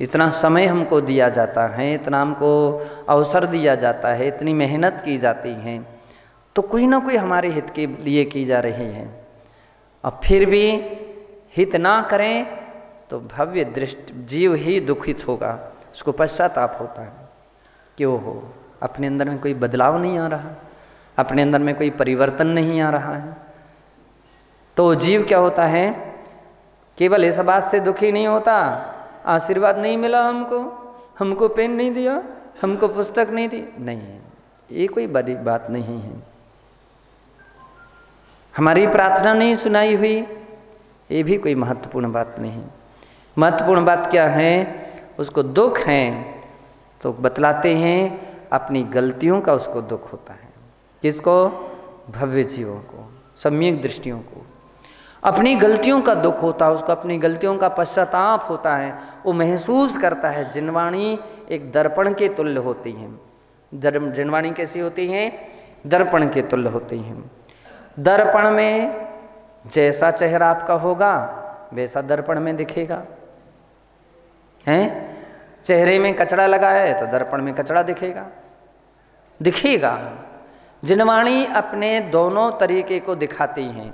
इतना समय हमको दिया जाता है, इतना हमको अवसर दिया जाता है, इतनी मेहनत की जाती है, तो कोई ना कोई हमारे हित के लिए की जा रही है। अब फिर भी हित ना करें तो भव्य दृष्टि जीव ही दुखित होगा, उसको पश्चाताप होता है। क्यों हो? अपने अंदर में कोई बदलाव नहीं आ रहा, अपने अंदर में कोई परिवर्तन नहीं आ रहा है। तो जीव क्या होता है, केवल इस बात से दुखी नहीं होता, आशीर्वाद नहीं मिला हमको पेन नहीं दिया, हमको पुस्तक नहीं दी, नहीं, ये कोई बड़ी बात नहीं है। हमारी प्रार्थना नहीं सुनाई हुई, ये भी कोई महत्वपूर्ण बात नहीं। महत्वपूर्ण बात क्या है, उसको दुख है तो बतलाते हैं, अपनी गलतियों का उसको दुख होता है। किसको? भव्य जीवों को, सम्यक दृष्टियों को अपनी गलतियों का दुख होता है, उसको अपनी गलतियों का पश्चाताप होता है, वो महसूस करता है। जिनवाणी एक दर्पण के तुल्य होती है। जिनवाणी कैसी होती है? दर्पण के तुल्य होती है। दर्पण में जैसा चेहरा आपका होगा वैसा दर्पण में दिखेगा, हैं? चेहरे में कचरा लगा है तो दर्पण में कचरा दिखेगा। जिनवाणी अपने दोनों तरीके को दिखाती हैं,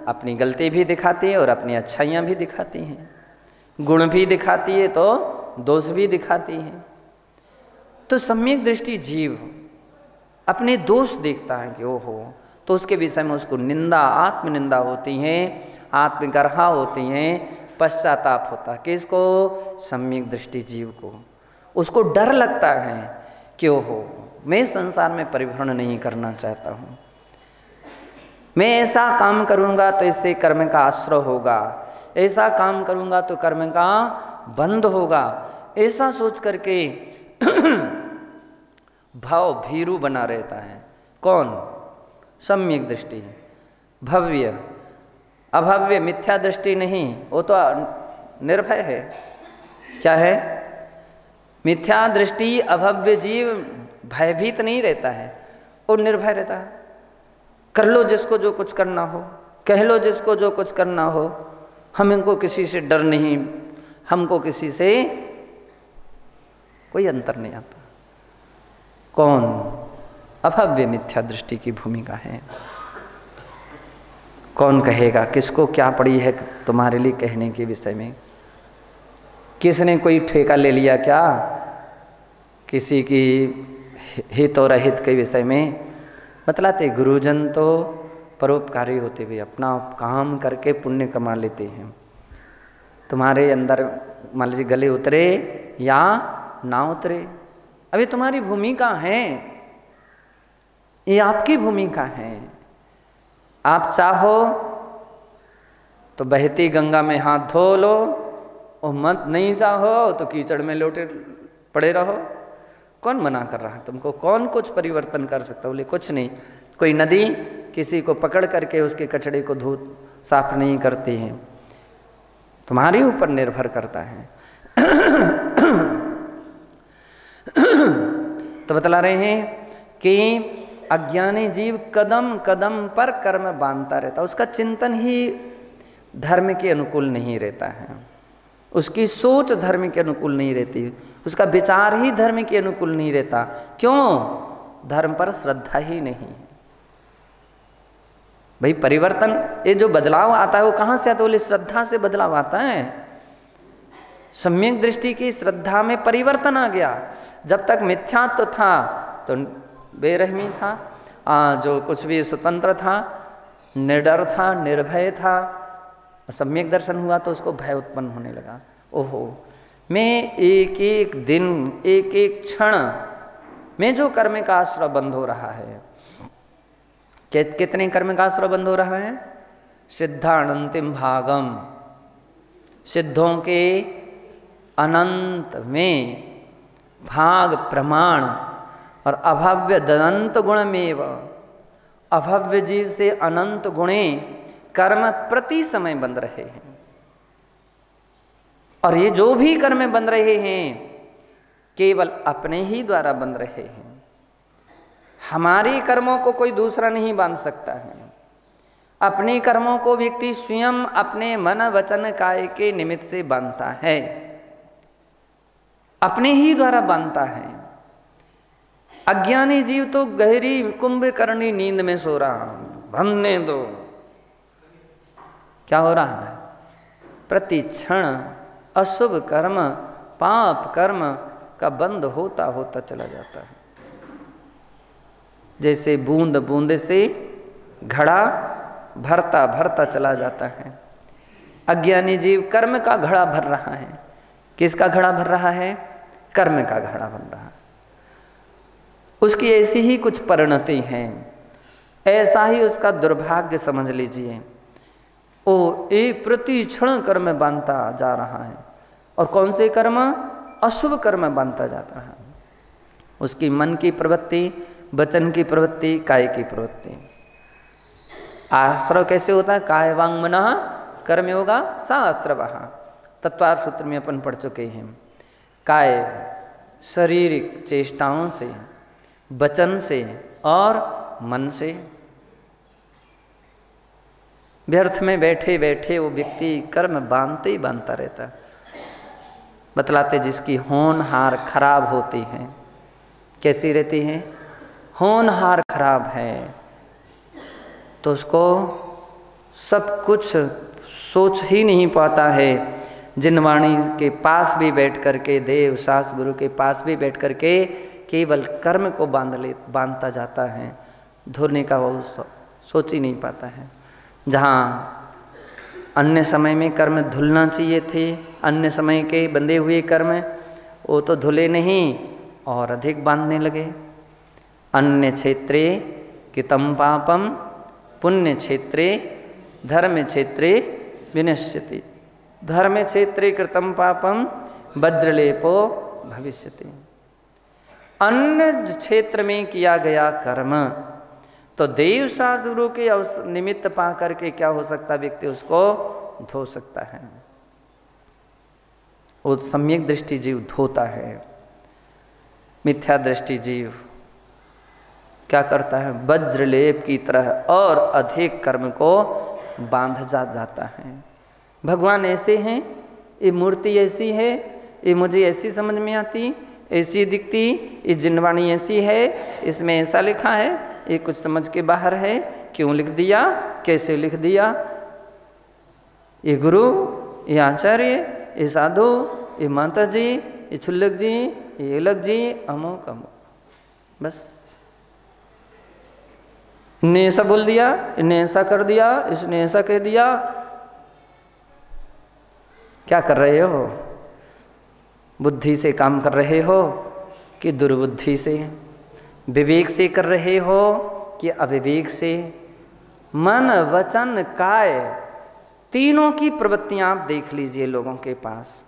अपनी गलती भी दिखाती है और अपनी अच्छाइयाँ भी दिखाती हैं, गुण भी दिखाती है तो दोष भी दिखाती है। तो सम्यक दृष्टि जीव अपने दोष देखता है कि ओहो, तो उसके विषय में उसको निंदा, आत्मनिंदा होती है, आत्मगर्हा होती हैं, पश्चाताप होता है। किसको? सम्यक दृष्टि जीव को। उसको डर लगता है कि ओहो, मैं संसार में परिभ्रमण नहीं करना चाहता हूँ, मैं ऐसा काम करूँगा तो इससे कर्म का आश्रय होगा, ऐसा काम करूँगा तो कर्म का बंध होगा, ऐसा सोच करके भाव भीरू बना रहता है। कौन? सम्यक दृष्टि। भव्य अभव्य मिथ्या दृष्टि नहीं, वो तो निर्भय है। क्या है? मिथ्या दृष्टि अभव्य जीव भयभीत नहीं रहता है, वो निर्भय रहता है। कर लो जिसको जो कुछ करना हो, कह लो जिसको जो कुछ करना हो, हमको किसी से डर नहीं, हमको किसी से कोई अंतर नहीं आता। कौन? अभव्य मिथ्या दृष्टि की भूमिका है। कौन कहेगा? किसको क्या पड़ी है तुम्हारे लिए कहने के विषय में? किसने कोई ठेका ले लिया क्या किसी की हित और अहित के विषय में? बतलाते गुरुजन तो परोपकारी होते हुए अपना काम करके पुण्य कमा लेते हैं। तुम्हारे अंदर मान लीजिए गले उतरे या ना उतरे, अभी तुम्हारी भूमिका है, ये आपकी भूमिका है। आप चाहो तो बहती गंगा में हाथ धो लो, और मत नहीं चाहो तो कीचड़ में लोटे पड़े रहो। कौन मना कर रहा है तुमको? कौन कुछ परिवर्तन कर सकता? बोले कुछ नहीं। कोई नदी किसी को पकड़ करके उसके कचड़े को साफ नहीं करती है, तुम्हारे ऊपर निर्भर करता है। तो बतला रहे हैं कि अज्ञानी जीव कदम कदम पर कर्म बांधता रहता, उसका चिंतन ही धर्म के अनुकूल नहीं रहता है, उसकी सोच धर्म के अनुकूल नहीं रहती, उसका विचार ही धर्म के अनुकूल नहीं रहता। क्यों? धर्म पर श्रद्धा ही नहीं है। भाई परिवर्तन, ये जो बदलाव आता है वो कहाँ से आता है? बोले श्रद्धा से बदलाव आता है। सम्यक दृष्टि की श्रद्धा में परिवर्तन आ गया। जब तक मिथ्यात्व था तो बेरहमी था, जो कुछ भी स्वतंत्र था, निडर था, निर्भय था। सम्यक दर्शन हुआ तो उसको भय उत्पन्न होने लगा। ओहो, मैं एक एक दिन, एक एक क्षण में जो कर्म का आश्रय बंद हो रहा है, कितने कर्म का आश्रय बंद हो रहा है? सिद्धानंतिम भागम, सिद्धों के अनंत में भाग प्रमाण और अभव्य दनंत गुणमेव, अभव्य जीव से अनंत गुणे कर्म प्रति समय बंध रहे हैं। और ये जो भी कर्म बन रहे हैं केवल अपने ही द्वारा बन रहे हैं। हमारे कर्मों को कोई दूसरा नहीं बांध सकता है। अपने कर्मों को व्यक्ति स्वयं अपने मन वचन काय के निमित्त से बांधता है। अपने ही द्वारा बांधता है। अज्ञानी जीव तो गहरी कुंभकर्णी नींद में सो रहा, भनने दो। क्या हो रहा है? प्रति क्षण अशुभ कर्म, पाप कर्म का बंद होता होता चला जाता है। जैसे बूंद बूंद से घड़ा भरता भरता चला जाता है। अज्ञानी जीव कर्म का घड़ा भर रहा है। किसका घड़ा भर रहा है? कर्म का घड़ा भर रहा है। उसकी ऐसी ही कुछ परिणति है, ऐसा ही उसका दुर्भाग्य समझ लीजिए। वो एक प्रति क्षण कर्म बांधता जा रहा है। और कौन से कर्म? अशुभ कर्म बांधता जाता है। उसकी मन की प्रवृत्ति, वचन की प्रवृत्ति, काय की प्रवृत्ति। आश्रव कैसे होता है? काय वांग मनः कर्मयोगा सा आश्रवः। तत्वार सूत्र में अपन पढ़ चुके हैं। काय शारीरिक चेष्टाओं से, वचन से और मन से। व्यर्थ में बैठे बैठे वो व्यक्ति कर्म बांधते ही बांधता रहता है। बतलाते जिसकी होनहार खराब होती है, कैसी रहती है? होनहार खराब है तो उसको सब कुछ सोच ही नहीं पाता है। जिनवाणी के पास भी बैठ करके, देव शास्त्र गुरु के पास भी बैठ करके केवल कर्म को बांधता जाता है। धुलने का वो सोच ही नहीं पाता है। जहाँ अन्य समय में कर्म धुलना चाहिए थे, अन्य समय के बंधे हुए कर्म वो तो धुले नहीं और अधिक बांधने लगे। अन्य क्षेत्रे कितम पापम पुण्य क्षेत्रे धर्म क्षेत्रे विनश्यति। धर्म क्षेत्रे कृतम पापम वज्रलेपो भविष्यति। अन्य क्षेत्र में किया गया कर्म तो देव शास्त्र गुरु के निमित्त पा करके क्या हो सकता? व्यक्ति उसको धो सकता है। वो सम्यक दृष्टि जीव धोता है। मिथ्या दृष्टि जीव क्या करता है? वज्रलेप की तरह और अधिक कर्म को बांध जाता है। भगवान ऐसे हैं, ये मूर्ति ऐसी है, ये मुझे ऐसी समझ में आती, ऐसी दिखती, ये जिनवाणी ऐसी है, इसमें ऐसा लिखा है, ये कुछ समझ के बाहर है, क्यों लिख दिया, कैसे लिख दिया, ये गुरु, ये आचार्य, ये साधु, ये माता जी, ये छुल्लक जी, ये लग जी, अमुक अमुक। बस इन्हें ऐसा बोल दिया, इन्हें ऐसा कर दिया, इसने ऐसा कह दिया। क्या कर रहे हो? बुद्धि से काम कर रहे हो कि दुर्बुद्धि से? विवेक से कर रहे हो कि अविवेक से? मन वचन काय तीनों की प्रवृत्तियां आप देख लीजिए लोगों के पास।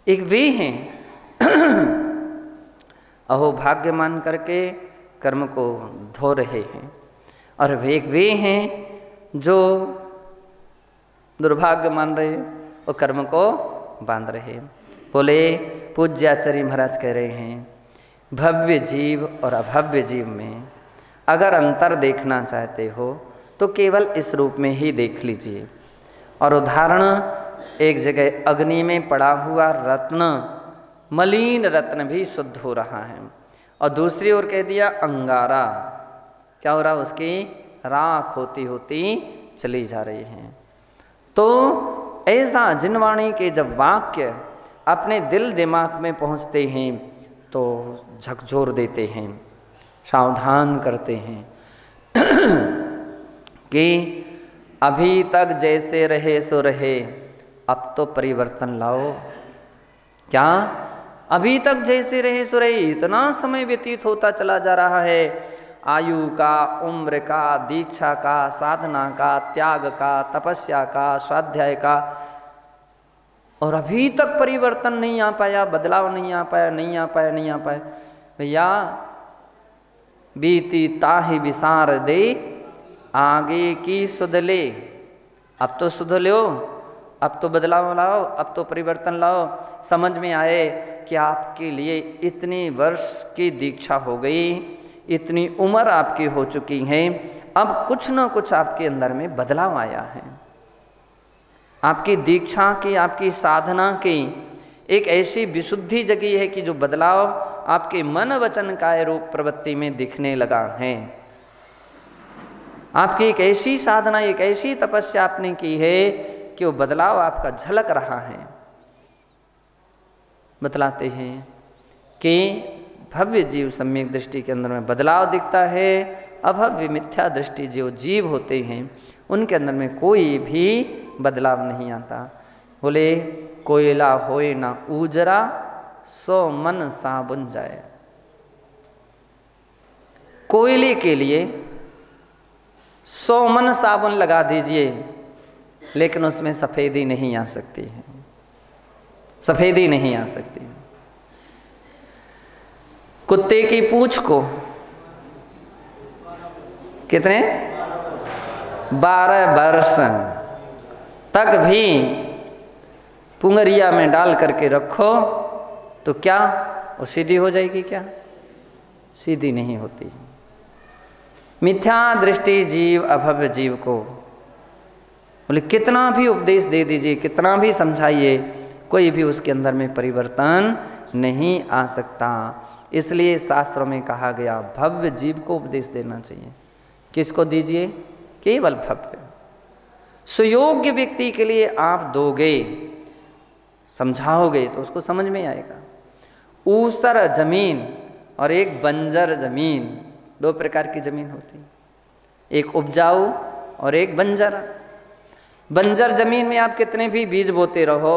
एक वे हैं अहो भाग्य मान करके कर्म को धो रहे हैं, और वे हैं जो दुर्भाग्य मान रहे और कर्म को बांध रहे। बोले पूज्य आचार्य महाराज कह रहे हैं, भव्य जीव और अभव्य जीव में अगर अंतर देखना चाहते हो तो केवल इस रूप में ही देख लीजिए। और उदाहरण, एक जगह अग्नि में पड़ा हुआ रत्न, मलिन रत्न भी शुद्ध हो रहा है, और दूसरी ओर कह दिया अंगारा, क्या हो रहा? उसकी राख होती होती चली जा रही है। तो ऐसा जिनवाणी के जब वाक्य अपने दिल दिमाग में पहुंचते हैं तो झकझोर देते हैं, सावधान करते हैं कि अभी तक जैसे रहे सो रहे, अब तो परिवर्तन लाओ। क्या? अभी तक जैसे रहे सो रहे, इतना समय व्यतीत होता चला जा रहा है, आयु का, उम्र का, दीक्षा का, साधना का, त्याग का, तपस्या का, स्वाध्याय का, और अभी तक परिवर्तन नहीं आ पाया, बदलाव नहीं आ पाया, नहीं आ पाया, नहीं आ पाया। भैया बीती ताहि विसार दे, आगे की सुध ले। अब तो सुध लो, अब तो बदलाव लाओ, अब तो परिवर्तन लाओ। समझ में आए कि आपके लिए इतनी वर्ष की दीक्षा हो गई, इतनी उम्र आपकी हो चुकी है, अब कुछ ना कुछ आपके अंदर में बदलाव आया है। आपकी दीक्षा की, आपकी साधना की एक ऐसी विशुद्धि जगी है कि जो बदलाव आपके मन वचन काय रूप प्रवृत्ति में दिखने लगा है। आपकी एक ऐसी साधना, एक ऐसी तपस्या आपने की है कि वो बदलाव आपका झलक रहा है। बतलाते हैं कि भव्य जीव सम्यक दृष्टि के अंदर में बदलाव दिखता है, अभव्य मिथ्या दृष्टि जो जीव होते हैं उनके अंदर में कोई भी बदलाव नहीं आता। बोले कोयला होए ना उजरा, सो मन साबुन जाए। कोयले के लिए 100 मन साबुन लगा दीजिए, लेकिन उसमें सफेदी नहीं आ सकती है, सफेदी नहीं आ सकती। कुत्ते की पूंछ को कितने 12 वर्ष तक भी पुंगरिया में डाल करके रखो तो क्या वो सीधी हो जाएगी? क्या सीधी नहीं होती। मिथ्या दृष्टि जीव, अभव्य जीव को बोले कितना भी उपदेश दे दीजिए, कितना भी समझाइए, कोई भी उसके अंदर में परिवर्तन नहीं आ सकता। इसलिए शास्त्रों में कहा गया भव्य जीव को उपदेश देना चाहिए। किसको दीजिए? केवल भव्य सुयोग्य व्यक्ति के लिए आप दोगे, समझाओगे तो उसको समझ में आएगा। ऊसर जमीन और एक बंजर जमीन, 2 प्रकार की जमीन होती, एक उपजाऊ और एक बंजर। बंजर जमीन में आप कितने भी बीज बोते रहो,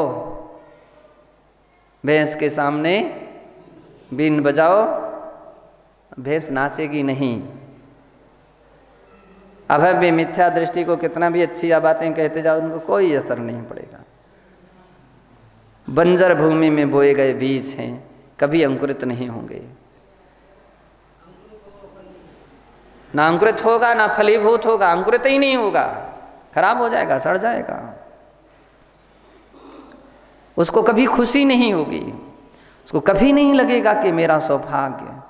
भैंस के सामने बीन बजाओ, भैंस नाचेगी नहीं। अभव्य मिथ्या दृष्टि को कितना भी अच्छी बातें कहते जाओ, उनको कोई असर नहीं पड़ेगा। बंजर भूमि में बोए गए बीज हैं, कभी अंकुरित नहीं होंगे। ना अंकुरित होगा, ना फलीभूत होगा, अंकुरित ही नहीं होगा, खराब हो जाएगा, सड़ जाएगा। उसको कभी खुशी नहीं होगी, उसको कभी नहीं लगेगा कि मेरा सौभाग्य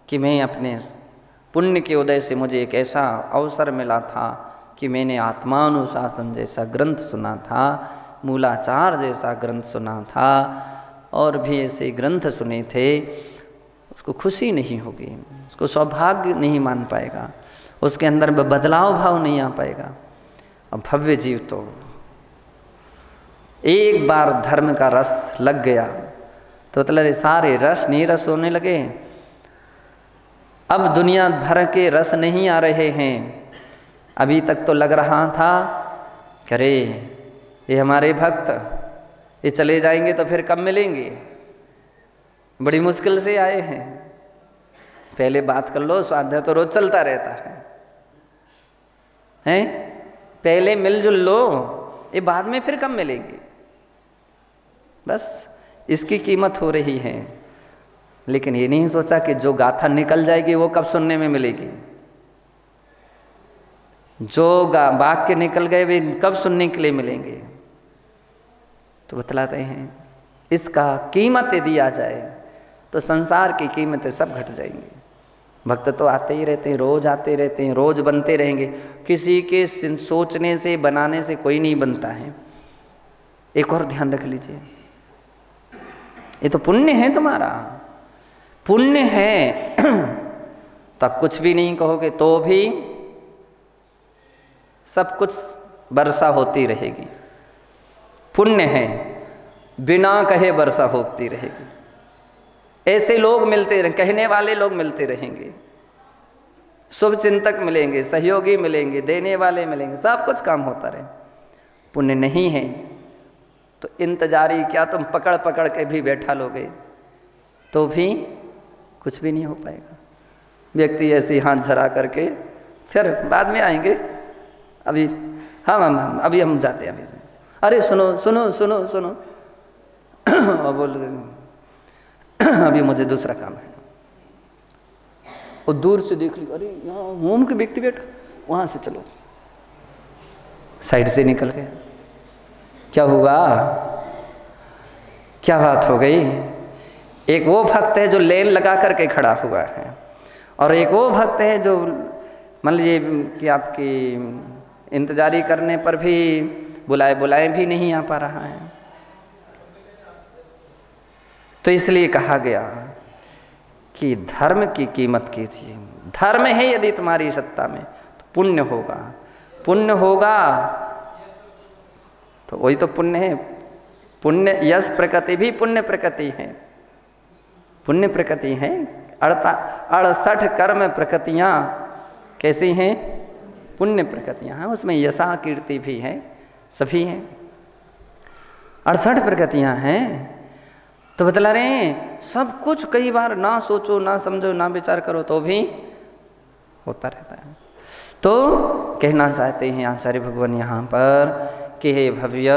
कि मैं अपने पुण्य के उदय से मुझे एक ऐसा अवसर मिला था कि मैंने आत्मानुशासन जैसा ग्रंथ सुना था, मूलाचार जैसा ग्रंथ सुना था, और भी ऐसे ग्रंथ सुने थे। उसको खुशी नहीं होगी, उसको सौभाग्य नहीं मान पाएगा, उसके अंदर बदलाव भाव नहीं आ पाएगा। अब भव्य जीव तो एक बार धर्म का रस लग गया तो मतलब सारे रस नीरस होने लगे। अब दुनिया भर के रस नहीं आ रहे हैं। अभी तक तो लग रहा था अरे ये हमारे भक्त, ये चले जाएंगे तो फिर कब मिलेंगे, बड़ी मुश्किल से आए हैं। पहले बात कर लो, स्वाध्याय तो रोज चलता रहता है, हैं? पहले मिलजुल लो, ये बाद में फिर कब मिलेंगे। बस इसकी कीमत हो रही है। लेकिन ये नहीं सोचा कि जो गाथा निकल जाएगी वो कब सुनने में मिलेगी, जो वाक्य निकल गए वे कब सुनने के लिए मिलेंगे। तो बतलाते हैं इसका कीमत यदि आ जाए तो संसार की कीमतें सब घट जाएंगी। भक्त तो आते ही रहते हैं, रोज आते रहते हैं, रोज बनते रहेंगे। किसी के सोचने से बनाने से कोई नहीं बनता है। एक और ध्यान रख लीजिए, ये तो पुण्य है तुम्हारा, पुण्य है तब कुछ भी नहीं कहोगे तो भी सब कुछ वर्षा होती रहेगी। पुण्य है, बिना कहे वर्षा होती रहेगी। ऐसे लोग मिलते रहे, कहने वाले लोग मिलते रहेंगे, शुभ चिंतक मिलेंगे, सहयोगी मिलेंगे, देने वाले मिलेंगे, सब कुछ काम होता रहे। पुण्य नहीं है तो इंतजारी क्या, तुम पकड़ पकड़ के भी बैठा लोगे तो भी कुछ भी नहीं हो पाएगा। व्यक्ति ऐसे हाथ झरा करके फिर बाद में आएंगे, अभी हम अभी हम जाते हैं, अभी अरे सुनो सुनो सुनो सुनो और बोल अभी मुझे दूसरा काम है। और दूर से देख ली, अरे यहाँ होम के व्यक्ति बैठा, वहाँ से चलो, साइड से निकल गए। क्या हुआ, क्या बात हो गई? एक वो भक्त है जो लेन लगा करके खड़ा हुआ है, और एक वो भक्त है जो मान लीजिए कि आपकी इंतजारी करने पर भी बुलाए बुलाए भी नहीं आ पा रहा है। तो इसलिए कहा गया कि धर्म की कीमत कीजिए। धर्म है यदि तुम्हारी सत्ता में तो पुण्य होगा, पुण्य होगा तो वही तो पुण्य है। पुण्य यश प्रकृति भी पुण्य प्रकृति है, पुण्य प्रकृति है। 68 कर्म प्रकृतियाँ कैसी हैं? पुण्य प्रकृतियाँ हैं। उसमें यशा कीर्ति भी है, सभी हैं। 68 प्रकृतियाँ हैं। तो बतला रहे हैं सब कुछ कई बार ना सोचो, ना समझो, ना विचार करो तो भी होता रहता है। तो कहना चाहते हैं आचार्य भगवान यहाँ पर कि हे भव्य,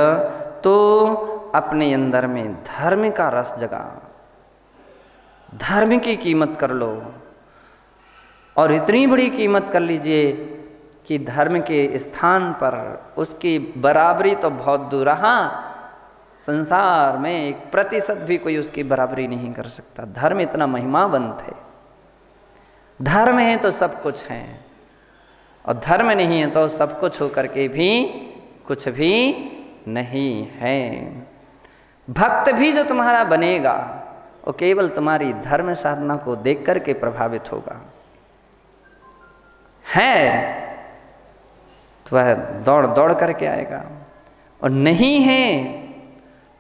तो अपने अंदर में धर्म का रस जगा, धर्म की कीमत कर लो। और इतनी बड़ी कीमत कर लीजिए कि धर्म के स्थान पर उसकी बराबरी तो बहुत दूर रहा, संसार में 1% भी कोई उसकी बराबरी नहीं कर सकता। धर्म इतना महिमावंत है। धर्म है तो सब कुछ है, और धर्म नहीं है तो सब कुछ होकर के भी कुछ भी नहीं है। भक्त भी जो तुम्हारा बनेगा वो केवल तुम्हारी धर्म साधना को देख करके प्रभावित होगा। है तो वह दौड़ दौड़ करके आएगा, और नहीं है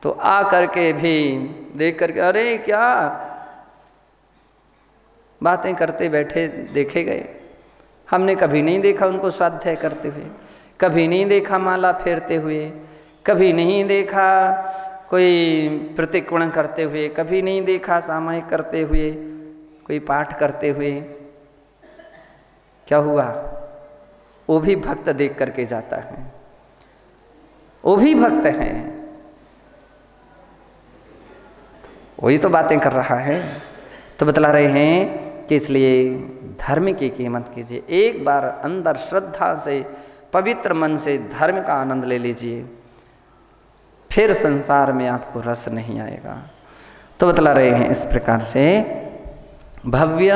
तो आ करके भी देख करके अरे क्या बातें करते बैठे देखे गए। हमने कभी नहीं देखा उनको स्वाध्याय करते हुए, कभी नहीं देखा माला फेरते हुए, कभी नहीं देखा कोई प्रतिकोण करते हुए, कभी नहीं देखा सामायिक करते हुए, कोई पाठ करते हुए। क्या हुआ? वो भी भक्त देख करके जाता है, वो भी भक्त है, वही तो बातें कर रहा है। तो बतला रहे हैं कि इसलिए धर्म की कीमत कीजिए। एक बार अंदर श्रद्धा से, पवित्र मन से धर्म का आनंद ले लीजिए, फिर संसार में आपको रस नहीं आएगा। तो बतला रहे हैं इस प्रकार से भव्य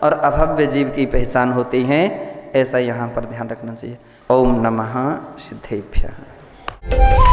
और अभव्य जीव की पहचान होती है, ऐसा यहाँ पर ध्यान रखना चाहिए। ओम नमः सिद्धेभ्यः।